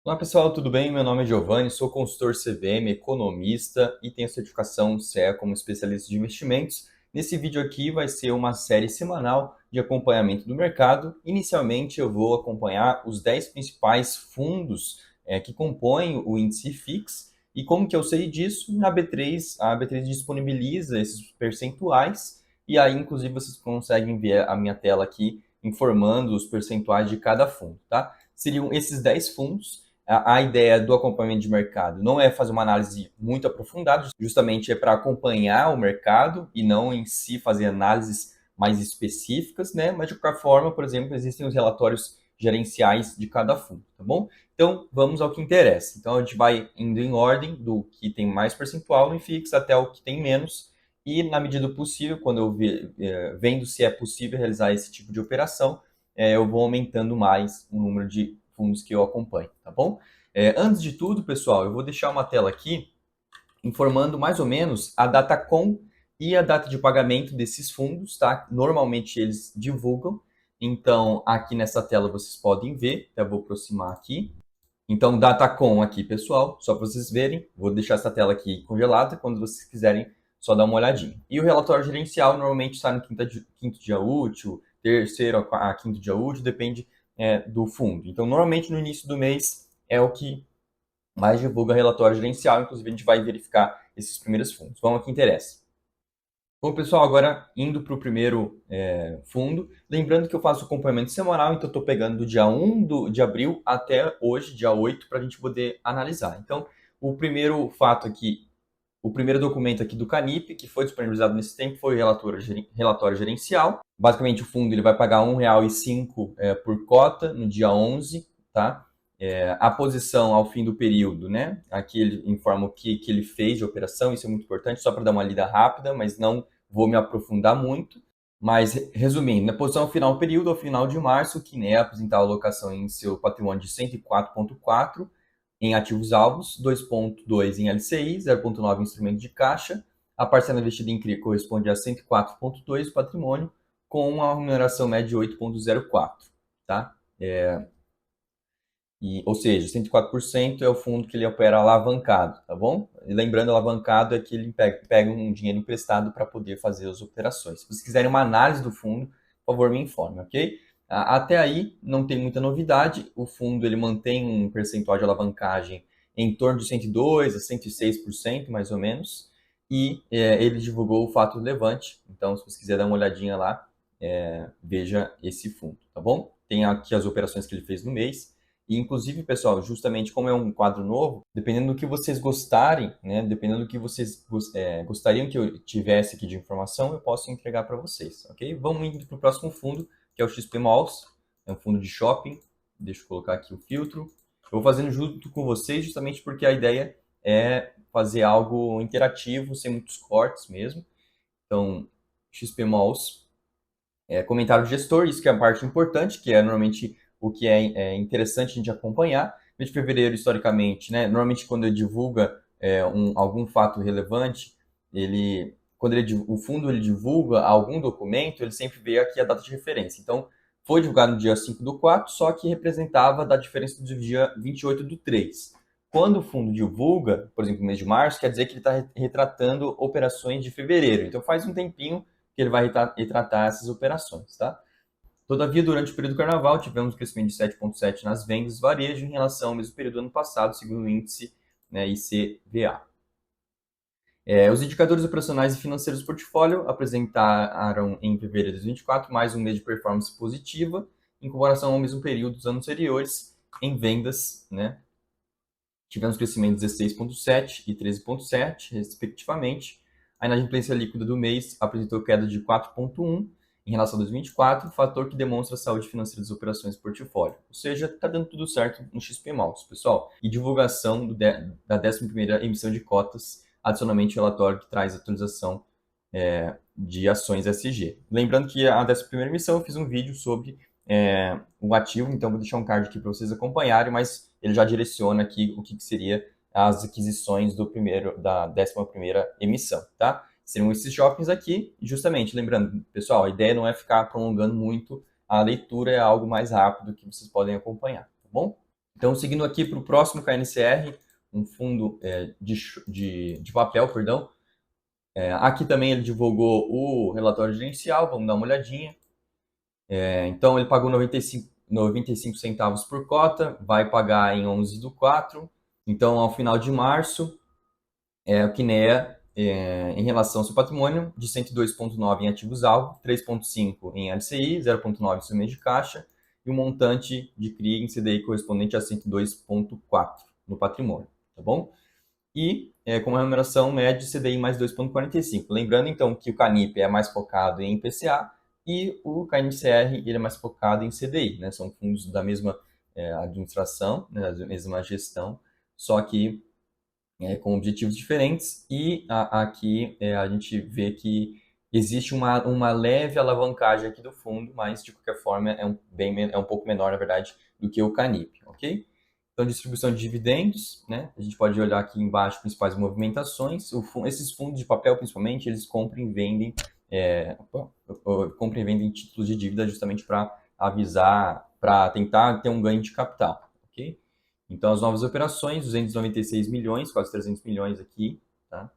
Olá pessoal, tudo bem? Meu nome é Giovanni, sou consultor CVM, economista e tenho certificação CE como especialista de investimentos. Nesse vídeo aqui vai ser uma série semanal de acompanhamento do mercado. Inicialmente eu vou acompanhar os 10 principais fundos que compõem o índice FIX. E como que eu sei disso? Na B3, a B3 disponibiliza esses percentuais e aí inclusive vocês conseguem ver a minha tela aqui informando os percentuais de cada fundo, tá? Seriam esses 10 fundos. A ideia do acompanhamento de mercado não é fazer uma análise muito aprofundada, justamente é para acompanhar o mercado e não em si fazer análises mais específicas, né? Mas de qualquer forma, por exemplo, existem os relatórios gerenciais de cada fundo, tá bom? Então, vamos ao que interessa. Então, a gente vai indo em ordem do que tem mais percentual no IFIX até o que tem menos, e na medida do possível, quando eu vendo se é possível realizar esse tipo de operação, eu vou aumentando mais o número de fundos que eu acompanho, tá bom? Antes de tudo, pessoal, eu vou deixar uma tela aqui informando mais ou menos a data com e a data de pagamento desses fundos, tá? Normalmente eles divulgam. Então, aqui nessa tela vocês podem ver, eu vou aproximar aqui. Então, data com aqui, pessoal, só para vocês verem. Vou deixar essa tela aqui congelada, quando vocês quiserem, só dar uma olhadinha. E o relatório gerencial normalmente está no quinto dia útil, terceiro a quinto dia útil, depende do fundo. Então, normalmente no início do mês é o que mais divulga relatório gerencial, inclusive a gente vai verificar esses primeiros fundos. Vamos ao que interessa. Bom, pessoal, agora indo para o primeiro fundo, lembrando que eu faço acompanhamento semanal, então estou pegando do dia 1 de abril até hoje, dia 8, para a gente poder analisar. Então, o primeiro fato aqui, o primeiro documento aqui do Canip, que foi disponibilizado nesse tempo, foi o relatório gerencial. Basicamente, o fundo ele vai pagar R$ 1,05 por cota no dia 11, tá? A posição ao fim do período, né? Aqui ele informa o que ele fez de operação, isso é muito importante, só para dar uma lida rápida, mas não vou me aprofundar muito. Mas, resumindo, na posição final do período, ao final de março, o Kinea apresentar a alocação em seu patrimônio de 104,4 em ativos alvos, 2,2 em LCI, 0,9 em instrumento de caixa. A parcela investida em CRI corresponde a 104,2 do patrimônio, com uma remuneração média de 8,04, tá? Ou seja, 104% é o fundo que ele opera alavancado, tá bom? E lembrando, alavancado é que ele pega um dinheiro emprestado para poder fazer as operações. Se vocês quiserem uma análise do fundo, por favor, me informe, ok? Até aí, não tem muita novidade. O fundo ele mantém um percentual de alavancagem em torno de 102% a 106%, mais ou menos. E ele divulgou o fato relevante. Então, se você quiser dar uma olhadinha lá, veja esse fundo, tá bom? Tem aqui as operações que ele fez no mês. E, inclusive, pessoal, justamente como é um quadro novo, dependendo do que vocês gostarem, né, dependendo do que vocês gostariam que eu tivesse aqui de informação, eu posso entregar para vocês, ok? Vamos indo para o próximo fundo, que é o XP Malls, é um fundo de shopping. Deixa eu colocar aqui o filtro. Eu vou fazendo junto com vocês, justamente porque a ideia é fazer algo interativo, sem muitos cortes mesmo. Então, XP Malls, comentário de gestor, isso que é a parte importante, que é normalmente o que é interessante a gente acompanhar. Mês de fevereiro, historicamente, né, normalmente quando ele divulga algum fato relevante, quando o fundo ele divulga algum documento, ele sempre vê aqui a data de referência. Então, foi divulgado no dia 5 do 4, só que representava da diferença do dia 28 do 3. Quando o fundo divulga, por exemplo, no mês de março, quer dizer que ele está retratando operações de fevereiro. Então, faz um tempinho que ele vai retratar essas operações, tá? Todavia, durante o período do carnaval, tivemos um crescimento de 7,7% nas vendas varejo em relação ao mesmo período do ano passado, segundo o índice, né, ICVA. Os indicadores operacionais e financeiros do portfólio apresentaram em fevereiro de 2024 mais um mês de performance positiva em comparação ao mesmo período dos anos anteriores em vendas, né? Tivemos crescimento de 16,7% e 13,7%, respectivamente. A inadimplência líquida do mês apresentou queda de 4,1% em relação a 2024, fator que demonstra a saúde financeira das operações do portfólio. Ou seja, está dando tudo certo no XP Malls, pessoal. E divulgação da 11ª emissão de cotas, adicionalmente o relatório que traz atualização de ações SG. Lembrando que a 11ª emissão eu fiz um vídeo sobre o ativo, então vou deixar um card aqui para vocês acompanharem, mas ele já direciona aqui o que seria as aquisições da 11ª emissão, tá? Seriam esses shoppings aqui, e justamente, lembrando, pessoal, a ideia não é ficar prolongando muito a leitura, é algo mais rápido que vocês podem acompanhar, tá bom? Então, seguindo aqui para o próximo KNCR, um fundo de papel, perdão. Aqui também ele divulgou o relatório gerencial, vamos dar uma olhadinha. Então, ele pagou 95 centavos por cota, vai pagar em 11/4. Então, ao final de março, o Kinea, em relação ao seu patrimônio, de 102,9 em ativos-alvo, 3,5 em LCI, 0,9 em instrumento de caixa, e um montante de CRI em CDI correspondente a 102,4 no patrimônio, tá bom? E com uma remuneração média de CDI mais 2,45. Lembrando, então, que o Canip é mais focado em IPCA e o KNCR ele é mais focado em CDI, né? São fundos da mesma administração, né? Da mesma gestão, só que com objetivos diferentes. E aqui a gente vê que existe uma leve alavancagem aqui do fundo, mas de qualquer forma é um pouco menor, na verdade, do que o Canip, ok? Então, distribuição de dividendos, né? A gente pode olhar aqui embaixo principais movimentações. Esses fundos de papel, principalmente, eles compram e vendem, compram e vendem títulos de dívida justamente para avisar, para tentar ter um ganho de capital, ok? Então, as novas operações, 296 milhões, quase 300 milhões aqui, tá?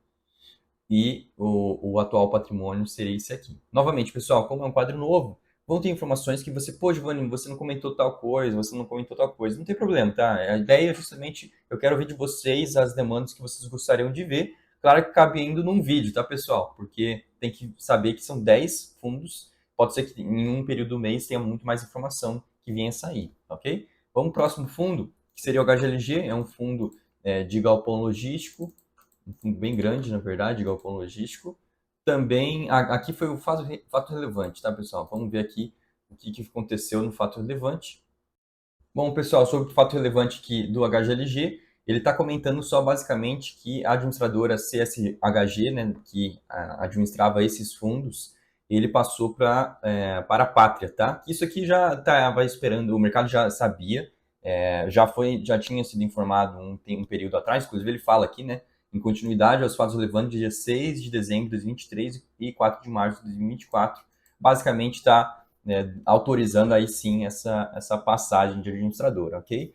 E o atual patrimônio seria esse aqui. Novamente, pessoal, como é um quadro novo, vão ter informações que você, pô, Giovanni, você não comentou tal coisa, você não comentou tal coisa. Não tem problema, tá? A ideia é justamente, eu quero ouvir de vocês as demandas que vocês gostariam de ver. Claro que cabendo num vídeo, tá, pessoal? Porque tem que saber que são 10 fundos. Pode ser que em um período do mês tenha muito mais informação que venha a sair, ok? Vamos pro próximo fundo, que seria o HGLG, é um fundo de galpão logístico, um fundo bem grande, na verdade, galpão logístico. Também, aqui foi o fato relevante, tá, pessoal? Vamos ver aqui o que aconteceu no fato relevante. Bom, pessoal, sobre o fato relevante aqui do HGLG, ele está comentando só basicamente que a administradora CSHG, né, que administrava esses fundos, ele passou para a Pátria, tá? Isso aqui já estava esperando, o mercado já sabia, já tinha sido informado um período atrás, inclusive ele fala aqui, né, em continuidade aos fatos relevantes de dia 6 de dezembro de 2023 e 4 de março de 2024, basicamente está autorizando aí sim essa passagem de administradora, ok?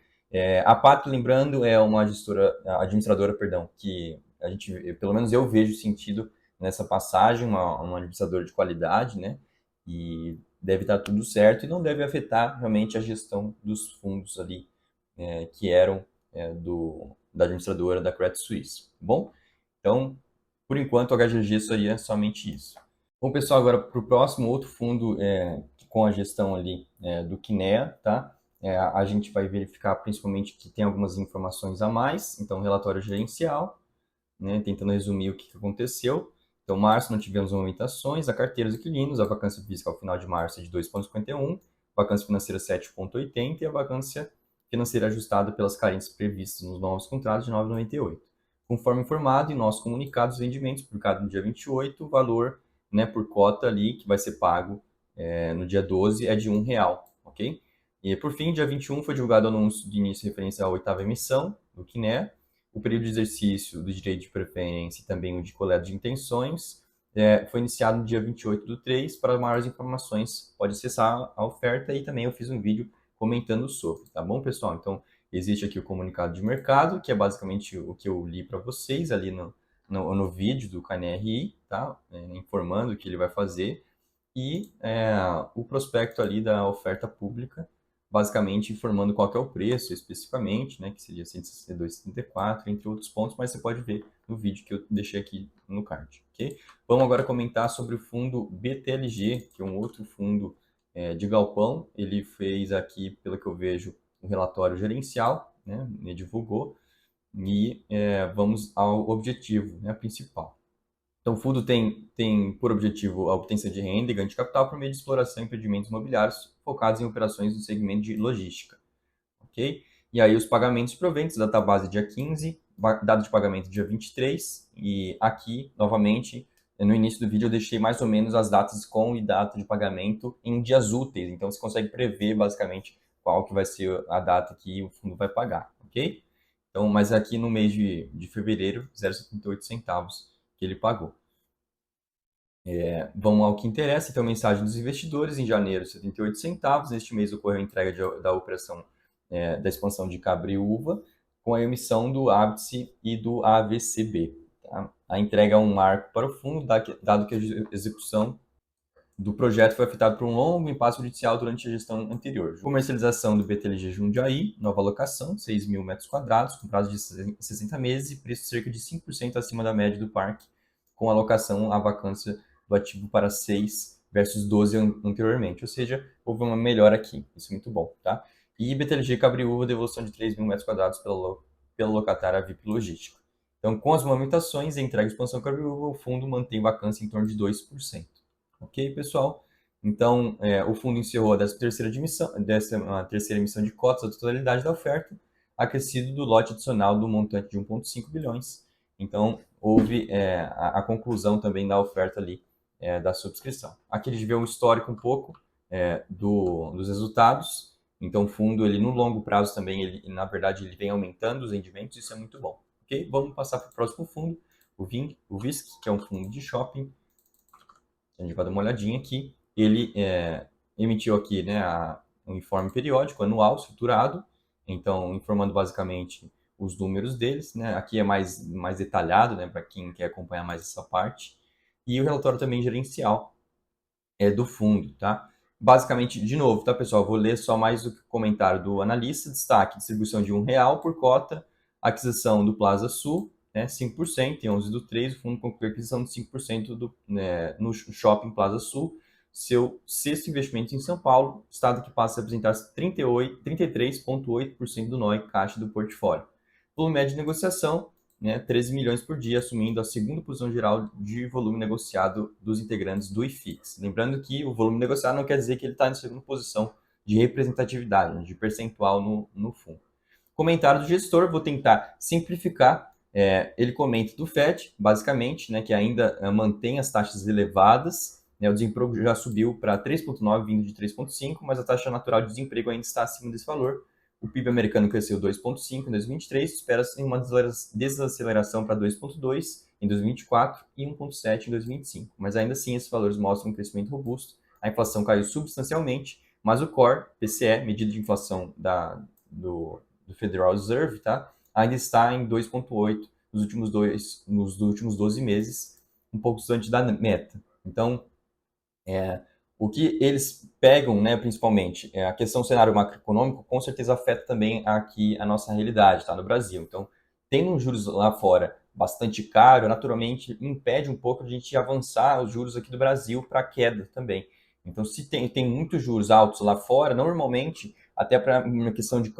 A Pátria, lembrando, é uma administradora, perdão, que a gente, pelo menos eu vejo sentido nessa passagem, uma administradora de qualidade, né? E deve estar tudo certo e não deve afetar realmente a gestão dos fundos ali que eram da administradora da Credit Suisse, tá bom? Então, por enquanto, o HGG seria somente isso. Bom, pessoal, agora para o próximo outro fundo com a gestão ali do Kinea, tá? A gente vai verificar principalmente que tem algumas informações a mais, então relatório gerencial, né, tentando resumir o que aconteceu. Então, março não tivemos movimentações, a carteira dos inquilinos, a vacância física ao final de março é de 2,51, vacância financeira 7,80 e a vacância financeira ajustada pelas carências previstas nos novos contratos de 9,98. Conforme informado em nosso comunicado dos vendimentos, publicado no dia 28, o valor, né, por cota ali que vai ser pago no dia 12 é de R$ 1, ok? E por fim, dia 21 foi divulgado o anúncio de início de referência à oitava emissão do Kinea. O período de exercício do direito de preferência e também o de coleta de intenções foi iniciado no dia 28/3. Para maiores informações, pode acessar a oferta e também eu fiz um vídeo comentando sobre, tá bom, pessoal? Então, existe aqui o comunicado de mercado, que é basicamente o que eu li para vocês ali no vídeo do KNRI, tá? Informando o que ele vai fazer. E o prospecto ali da oferta pública, basicamente informando qual que é o preço especificamente, né, que seria 162,34, entre outros pontos, mas você pode ver no vídeo que eu deixei aqui no card, ok? Vamos agora comentar sobre o fundo BTLG, que é um outro fundo de galpão. Ele fez aqui, pelo que eu vejo, um relatório gerencial, né, ele divulgou, e vamos ao objetivo, né, principal. Então, o fundo tem por objetivo a obtenção de renda e ganho de capital por meio de exploração em empreendimentos imobiliários focados em operações no segmento de logística, ok? E aí os pagamentos provenientes, database dia 15, data de pagamento dia 23, e aqui, novamente, no início do vídeo eu deixei mais ou menos as datas com e data de pagamento em dias úteis, então você consegue prever basicamente qual que vai ser a data que o fundo vai pagar, ok? Então, mas aqui no mês de fevereiro, 0,78 centavos que ele pagou. Vamos ao que interessa, então, mensagem dos investidores. Em janeiro, 78 centavos. Neste mês ocorreu a entrega da operação da expansão de Cabreúva com a emissão do ápice e do AVCB. Tá? A entrega é um marco para o fundo, dado que a execução do projeto foi afetado por um longo impasse judicial durante a gestão anterior. Comercialização do BTLG Jundiaí, nova locação, 6 mil metros quadrados, com prazo de 60 meses e preço cerca de 5% acima da média do parque, com alocação à vacância do ativo para 6 versus 12 anteriormente. Ou seja, houve uma melhora aqui. Isso é muito bom, tá? E BTLG Cabreúva, devolução de 3 mil metros quadrados pela locatária VIP Logística. Então, com as movimentações e entrega e expansão Cabreúva, o fundo mantém vacância em torno de 2%. Ok, pessoal? Então, o fundo encerrou a 13ª emissão de cotas da totalidade da oferta, acrescido do lote adicional do montante de 1,5 bilhões. Então, houve a conclusão também da oferta ali da subscrição. Aqui a gente vê um histórico um pouco dos resultados. Então, o fundo, ele no longo prazo também, na verdade, ele vem aumentando os rendimentos, isso é muito bom. Ok? Vamos passar para o próximo fundo, o VISC, que é um fundo de shopping. A gente vai dar uma olhadinha aqui. Ele emitiu aqui, né, um informe periódico anual estruturado, então informando basicamente os números deles, né? Aqui é mais detalhado, né, para quem quer acompanhar mais essa parte. E o relatório também gerencial do fundo, tá? Basicamente, de novo, tá, pessoal? Vou ler só mais o comentário do analista. Destaque: distribuição de R$ 1 por cota, aquisição do Plaza Sul, né, 5%, em 11/3, o fundo concluiu a aquisição de 5% no Shopping Plaza Sul, seu sexto investimento em São Paulo, estado que passa a apresentar 33,8% do NOI caixa do portfólio. Volume médio de negociação, 13 milhões por dia, assumindo a segunda posição geral de volume negociado dos integrantes do IFIX. Lembrando que o volume negociado não quer dizer que ele está em segunda posição de representatividade, de percentual no fundo. Comentário do gestor, vou tentar simplificar. Ele comenta do FED, basicamente, que ainda mantém as taxas elevadas. O desemprego já subiu para 3,9, vindo de 3,5, mas a taxa natural de desemprego ainda está acima desse valor. O PIB americano cresceu 2,5 em 2023, espera-se uma desaceleração para 2,2 em 2024 e 1,7 em 2025. Mas ainda assim, esses valores mostram um crescimento robusto. A inflação caiu substancialmente, mas o Core, PCE, medida de inflação do Federal Reserve, tá, ainda está em 2,8 nos últimos 12 meses, um pouco distante da meta. Então, o que eles pegam, principalmente, a questão do cenário macroeconômico, com certeza afeta também aqui a nossa realidade, tá, no Brasil. Então, tendo os juros lá fora bastante caro, naturalmente impede um pouco a gente avançar os juros aqui do Brasil para queda também. Então, se tem muitos juros altos lá fora, normalmente, até para uma questão de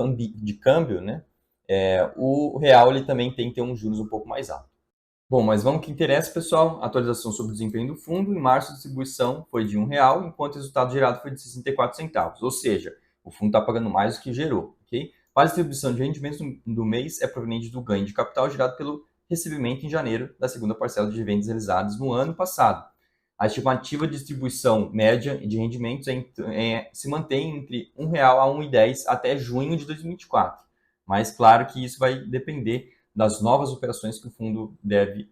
câmbio, né, o real ele também tem que ter uns juros um pouco mais altos. Bom, mas vamos ao que interessa, pessoal. Atualização sobre o desempenho do fundo. Em março, a distribuição foi de R$ 1, enquanto o resultado gerado foi de 64 centavos. Ou seja, o fundo está pagando mais do que gerou. Okay? A distribuição de rendimentos do mês é proveniente do ganho de capital gerado pelo recebimento em janeiro da segunda parcela de vendas realizadas no ano passado. A estimativa de distribuição média de rendimentos se mantém entre R$ 1 a R$ 1,10 até junho de 2024. Mas claro que isso vai depender das novas operações que o fundo deve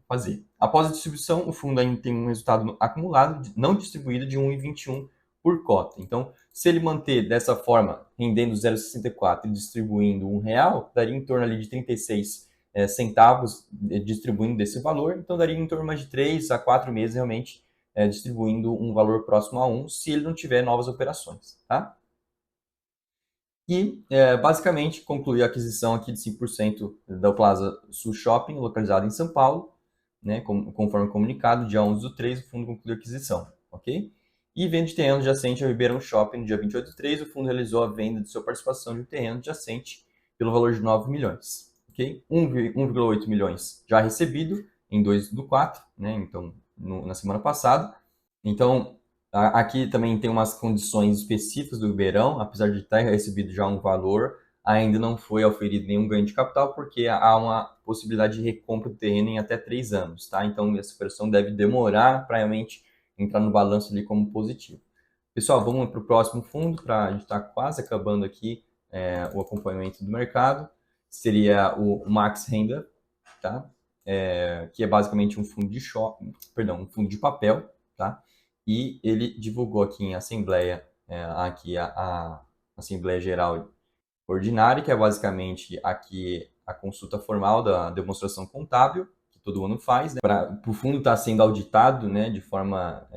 fazer. Após a distribuição, o fundo ainda tem um resultado acumulado não distribuído de 1,21 por cota. Então, se ele manter dessa forma, rendendo 0,64 e distribuindo R$ 1, daria em torno ali de 36 centavos distribuindo desse valor. Então, daria em torno de 3 a 4 meses realmente distribuindo um valor próximo a 1, se ele não tiver novas operações, tá? E, basicamente, concluiu a aquisição aqui de 5% da Plaza Sul Shopping, localizado em São Paulo, né, conforme comunicado, dia 11/3, o fundo concluiu a aquisição, ok? E venda de terreno adjacente ao Ribeirão Shopping, no dia 28/3, o fundo realizou a venda de sua participação de um terreno adjacente pelo valor de 9 milhões, ok? 1,8 milhões já recebido em 2/4, né, então, na semana passada. Então, aqui também tem umas condições específicas do Ribeirão, apesar de ter recebido já um valor, ainda não foi auferido nenhum ganho de capital, porque há uma possibilidade de recompra do terreno em até 3 anos, tá? Então, essa operação deve demorar para realmente entrar no balanço ali como positivo. Pessoal, vamos para o próximo fundo, a gente está quase acabando aqui o acompanhamento do mercado. Seria o Max Renda, tá? Que é basicamente um fundo de um fundo de papel, tá? E ele divulgou aqui em assembleia, aqui a Assembleia Geral ordinária, que é basicamente aqui a consulta formal da demonstração contábil, que todo ano faz, né? Para o fundo estar sendo auditado, né, de forma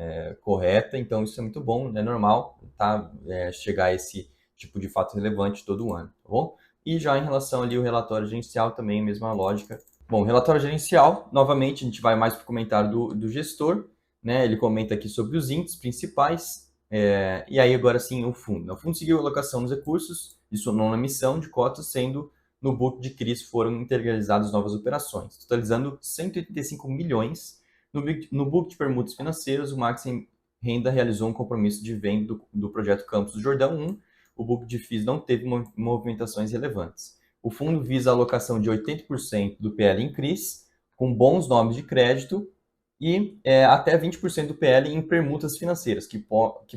correta, então isso é muito bom, é normal, tá? Chegar a esse tipo de fato relevante todo ano, tá bom? E já em relação ali ao relatório gerencial, também a mesma lógica. Bom, relatório gerencial, novamente, a gente vai mais para o comentário do gestor, né? Ele comenta aqui sobre os índices principais, e aí agora sim o fundo. O fundo seguiu a alocação dos recursos de sua nona emissão de cotas, sendo no book de CRIs foram integralizadas novas operações, totalizando 185 milhões. No book de permutas financeiras, o Maxim Renda realizou um compromisso de venda do projeto Campos do Jordão 1. O book de FIIs não teve movimentações relevantes. O fundo visa a alocação de 80% do PL em CRIs, com bons nomes de crédito, e até 20% do PL em permutas financeiras, que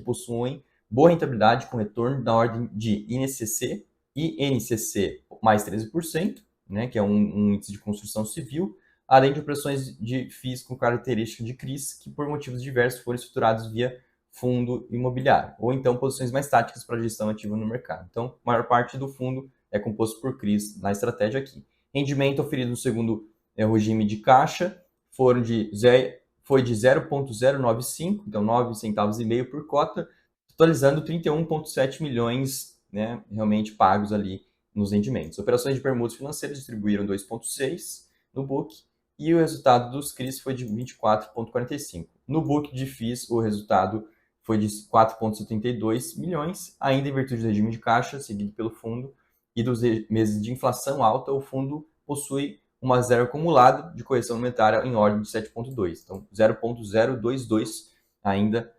possuem boa rentabilidade com retorno da ordem de INCC e NCC mais 13%, né, que é um índice de construção civil, além de operações de FIIs com característica de CRIs, que por motivos diversos foram estruturados via fundo imobiliário, ou então posições mais táticas para gestão ativa no mercado. Então, a maior parte do fundo é composto por CRIs na estratégia aqui. Rendimento oferido no segundo regime de caixa foi de 0,095, então 9 centavos e meio por cota, totalizando 31,7 milhões, né, realmente pagos ali nos rendimentos. Operações de permutas financeiras distribuíram 2,6 no book e o resultado dos CRIs foi de 24,45. No book de FIIs, o resultado foi de 4,72 milhões, ainda em virtude do regime de caixa seguido pelo fundo e dos meses de inflação alta, o fundo possui uma zero acumulado de correção monetária em ordem de 7,2. Então, 0,022 ainda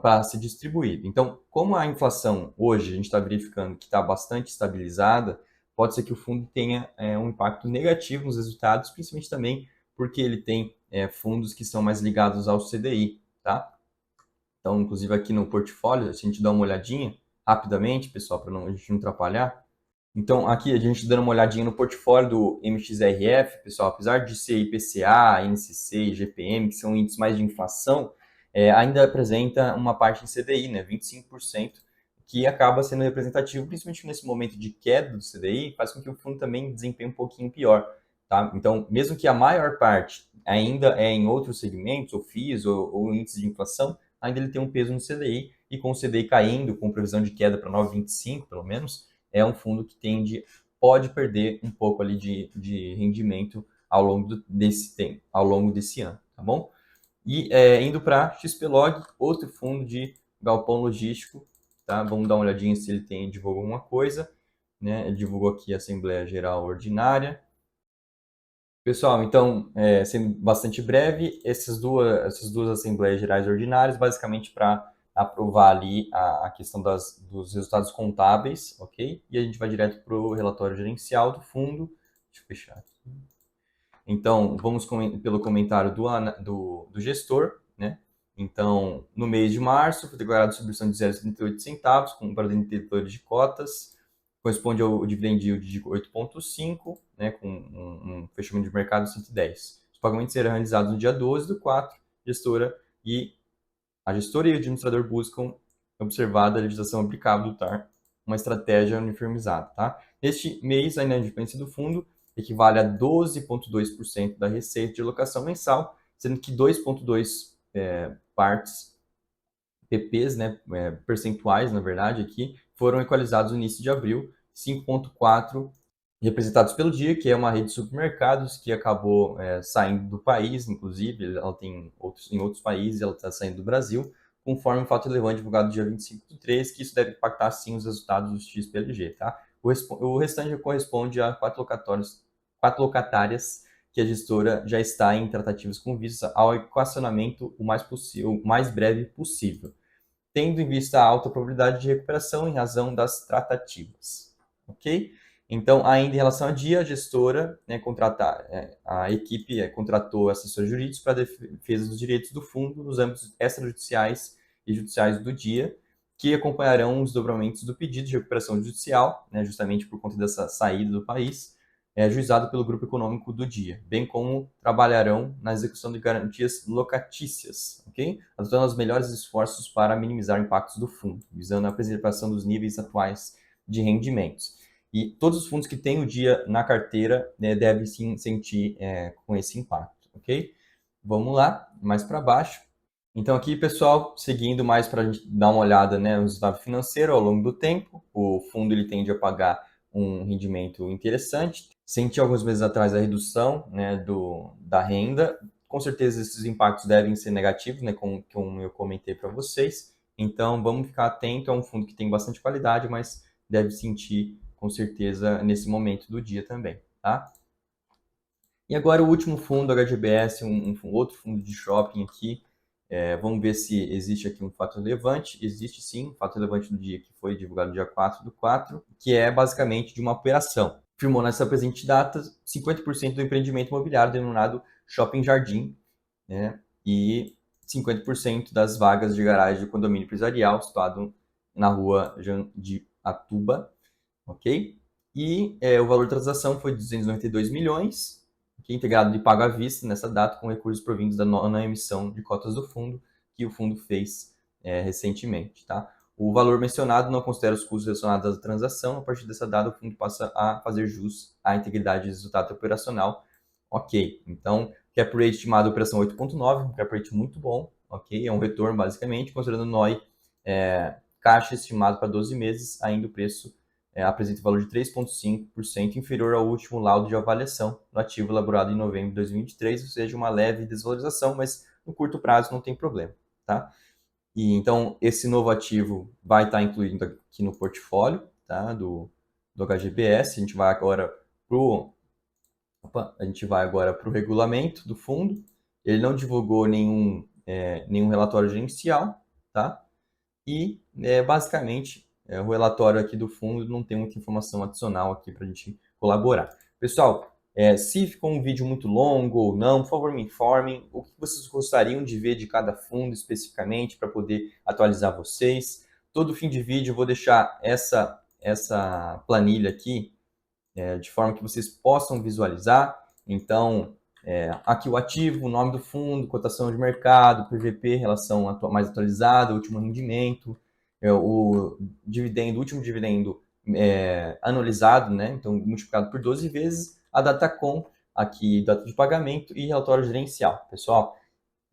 para ser distribuído. Então, como a inflação hoje a gente está verificando que está bastante estabilizada, pode ser que o fundo tenha um impacto negativo nos resultados, principalmente também porque ele tem fundos que são mais ligados ao CDI, tá? Então, inclusive aqui no portfólio, se a gente dá uma olhadinha rapidamente, pessoal, para a gente não atrapalhar. Então, aqui a gente dando uma olhadinha no portfólio do MXRF, pessoal, apesar de ser IPCA, NCC e GPM, que são índices mais de inflação, ainda apresenta uma parte em CDI, né, 25%, que acaba sendo representativo, principalmente nesse momento de queda do CDI, faz com que o fundo também desempenhe um pouquinho pior. Tá? Então, mesmo que a maior parte ainda é em outros segmentos, ou FIIs, ou índices de inflação, ainda ele tem um peso no CDI, e com o CDI caindo, com previsão de queda para 9,25 pelo menos, é um fundo que pode perder um pouco ali de rendimento ao longo desse tempo, ao longo desse ano, tá bom? E indo para XPlog, outro fundo de galpão logístico, tá? Vamos dar uma olhadinha se ele divulgou alguma coisa, né? Ele divulgou aqui a Assembleia Geral Ordinária. Pessoal, então, sendo bastante breve, essas duas Assembleias Gerais Ordinárias, basicamente para aprovar ali a questão dos resultados contábeis, ok? E a gente vai direto para o relatório gerencial do fundo. Deixa eu fechar aqui. Então, vamos pelo comentário do gestor, né? Então, no mês de março, foi declarada distribuição de 0,78 centavos para detentores de cotas, corresponde ao dividend yield de 8,5, né, com um fechamento de mercado de 110. Os pagamentos serão realizados no dia 12 do 4, a gestora e o administrador buscam observar a legislação aplicável do TAR, uma estratégia uniformizada. Tá? Neste mês, a inadimplência do fundo equivale a 12,2% da receita de alocação mensal, sendo que 2,2 partes PPs, né, percentuais, na verdade, aqui, foram equalizados no início de abril, 5,4 representados pelo Dia, que é uma rede de supermercados que acabou saindo do país, inclusive, ela tem em outros países, ela está saindo do Brasil, conforme um fato relevante divulgado dia 25/3, que isso deve impactar, sim, os resultados do XPLG, tá? O restante corresponde a 4 locatárias que a gestora já está em tratativas com vista ao equacionamento o mais breve possível, tendo em vista a alta probabilidade de recuperação em razão das tratativas, ok? Então, ainda em relação a Dia, a gestora, né, a equipe contratou assessores jurídicos para a defesa dos direitos do fundo nos âmbitos extrajudiciais e judiciais do Dia, que acompanharão os desdobramentos do pedido de recuperação judicial, né, justamente por conta dessa saída do país, ajuizado pelo Grupo Econômico do Dia, bem como trabalharão na execução de garantias locatícias, ok? Adotando os melhores esforços para minimizar impactos do fundo, visando a preservação dos níveis atuais de rendimentos. E todos os fundos que têm o dia na carteira, né, devem sim sentir com esse impacto, ok? Vamos lá, mais para baixo. Então aqui, pessoal, seguindo mais para a gente dar uma olhada, né, no resultado financeiro ao longo do tempo, o fundo ele tende a pagar um rendimento interessante. Senti alguns meses atrás a redução, né, da renda. Com certeza esses impactos devem ser negativos, né, como eu comentei para vocês. Então vamos ficar atento, é um fundo que tem bastante qualidade, mas deve sentir com certeza nesse momento do dia também, tá? E agora o último fundo, HGBS, um outro fundo de shopping aqui. Vamos ver se existe aqui um fato relevante. Existe sim, um fato relevante do dia que foi divulgado no dia 4/4, que é basicamente de uma operação. Firmou nessa presente data 50% do empreendimento imobiliário denominado Shopping Jardim, né? E 50% das vagas de garagem do condomínio empresarial situado na rua de Atuba, ok? E o valor da transação foi de 292 milhões, que é integrado de pago à vista nessa data, com recursos provindos da nona emissão de cotas do fundo, que o fundo fez recentemente, tá? O valor mencionado não considera os custos relacionados à transação. A partir dessa data, o fundo passa a fazer jus à integridade do resultado operacional. Ok, então, cap rate estimado da operação 8,9, um cap rate muito bom, ok? É um retorno, basicamente, considerando o NOI caixa estimado para 12 meses, ainda o preço apresenta um valor de 3,5% inferior ao último laudo de avaliação do ativo elaborado em novembro de 2023, ou seja, uma leve desvalorização, mas no curto prazo não tem problema, tá? E então esse novo ativo vai estar incluído aqui no portfólio, tá? Do HGBS. A gente vai agora para o regulamento do fundo. Ele não divulgou nenhum relatório gerencial, tá? E, basicamente, o relatório aqui do fundo não tem muita informação adicional aqui para a gente colaborar. Pessoal, se ficou um vídeo muito longo ou não, por favor me informem o que vocês gostariam de ver de cada fundo especificamente para poder atualizar vocês. Todo fim de vídeo eu vou deixar essa planilha aqui de forma que vocês possam visualizar. Então, aqui o ativo, o nome do fundo, cotação de mercado, PVP, relação mais atualizada, último rendimento, o último dividendo anualizado, né? Então multiplicado por 12 vezes, a Datacom, aqui data de pagamento e relatório gerencial. Pessoal,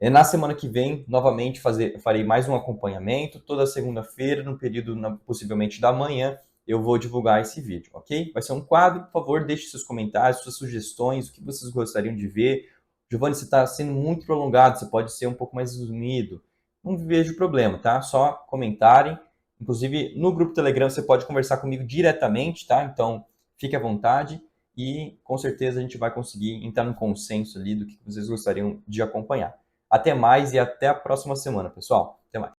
na semana que vem, novamente, farei mais um acompanhamento. Toda segunda-feira, no período possivelmente da manhã, eu vou divulgar esse vídeo, ok? Vai ser um quadro, por favor, deixe seus comentários, suas sugestões, o que vocês gostariam de ver. Giovanni, você está sendo muito prolongado, você pode ser um pouco mais resumido. Não vejo problema, tá? Só comentarem. Inclusive, no grupo Telegram você pode conversar comigo diretamente, tá? Então, fique à vontade e com certeza a gente vai conseguir entrar num consenso ali do que vocês gostariam de acompanhar. Até mais e até a próxima semana, pessoal. Até mais.